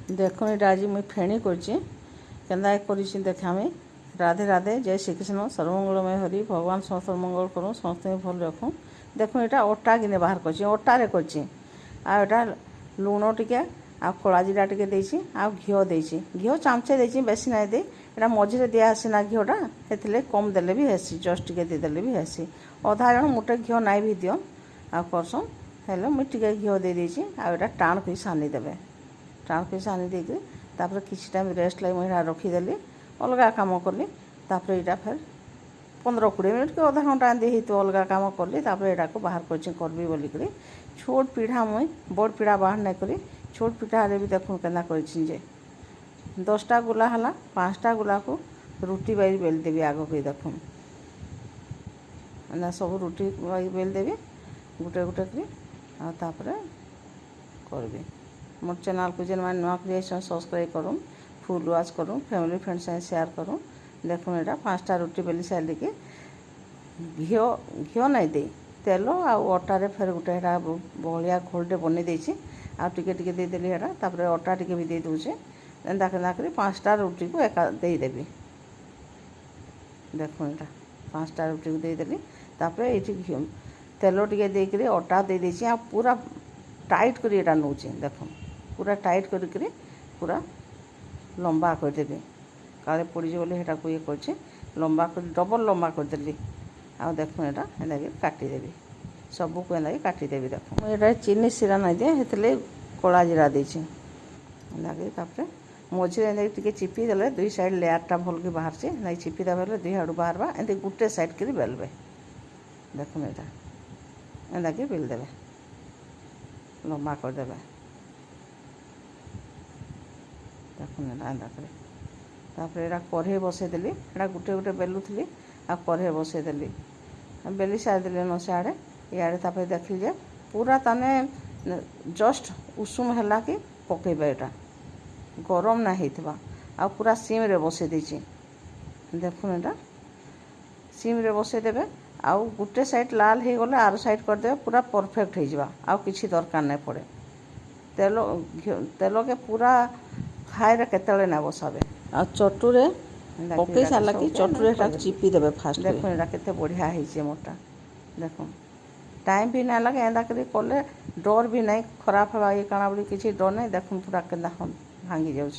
देखो ये आज मुई फेणी करछि केंदा कर देखामी। राधे राधे, जय श्री कृष्ण, सर्वमंगलमय हरि। भगवान समस्त मंगल करूँ, समस्त भल रखूँ। देखो यहाँ अटा गिने बाहर कर अटारे करटा लुण टिके आ कला जीरा टिके देछि आ घिओ देछि। घिओ चामचे देछि, बेसी नाई दे। एटा मझिरे दिया आसीना घिओटा, हेथिले कम देले भी हेसी, जस्ट टिके देदेले भी हेसी। अधा जन मोटे घिओ नाई भी दियो आ करसन, हेले मुई टिके घिओ दे देछि। आ एटा टाण कर सानी देबे। टाण कर सानी देके तापर किछि टाइम रेस्ट लगे मुई रखीदेली, अलगा काम कली। तापर यहाँ फिर 15-20 मिनट के आधा घंटा एमती तो अलग काम कली। तापर यहाँ को बाहर करबी बोलिक छोट पीढ़ा मुई बड़ पीढ़ा बाहर नहीं करी। छोट पीढ़ा भी देखूँ केना कर 10टा गुला है, 5टा गुला को रुटी बाई बेल देवी। आग के देखूँ ना सब रुटी बाई बेल देवी गुटे गुटे कर करबी। मोर चैनल को जेन मैंने नुआ कर सब्सक्राइब करूँ, फुल वाच करूँ, फैमिली फ्रेंड से शेयर करूँ। देखो यहाँ 5टा रुटी बेली सारे के घिओ नहीं दे तेल आटारे फिर गोटे बहलिया घोलटे बनी देछि। आ टिके टिके देदेली है। तापर अटा टिके भी दे दूचे। एंता केना करी 5टा रुटी को एका देदेवी। देखो यहाँ 5टा रुटी को देदेली। तापर ये घिओ तेल टिके देकरी अटा दे देछि। आ पूरा टाइट करी एटा नौचे। देखो पूरा टाइट करी पूरा लंबा करदेवी। काले पड़ी बोले हेटा को ये कर लंबा कर डबल लंबा करदेली। आ देखो यहाँ एंदा काटिदेवी, सबू को एंदा काटिदेवी। देखो ये चीनी सिरा नहीं दिए, हेतले कला जीरा देछि। तापर मझे एंदा टिके चिपी देले 2 साइड लेयरटा भल के बाहर से नहीं चिपी देवे 2 आड़ू बाहरबा। एंती गुटे साइड कर बेलबे। देखो यहाँ एंदा के बेल देवे, लंबा करदेवे। देखो एंदा करे तापर यहाँ कढ़े बसईदेली। यहाँ गोटे गोटे बेलुली आ कढ़े बसईदेली। बेली सारिदेली न सियाड़े इे। तापर देखिली जे पूरा ताने जस्ट उषुम है कि पकेबे। यहाँ गरम ना होता आ पूरा सिम रे बसई देछि। देखो यहाँ सिम रे बसईदेवे। आउ गोटे साइड लाल हो गले आर साइड करदे, पूरा परफेक्ट हो किसी दरकार नहीं पड़े। तेल के पूरा हाई केतले ना बसाबे। आ चटुरे पकई सारा कि चटुरे चिपी देवे फास्ट। देखो यहाँ केते बढ़िया है मोटा। देखो टाइम भी ना लगे, एंदा करी कले डर भी नहीं खराब हवा ये काना बोली किसी डर नहीं। देखो पूरा केदा भांगी जाऊँ,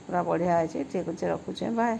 पूरा बढ़िया है। ठीक अच्छे रखुचे, बाय।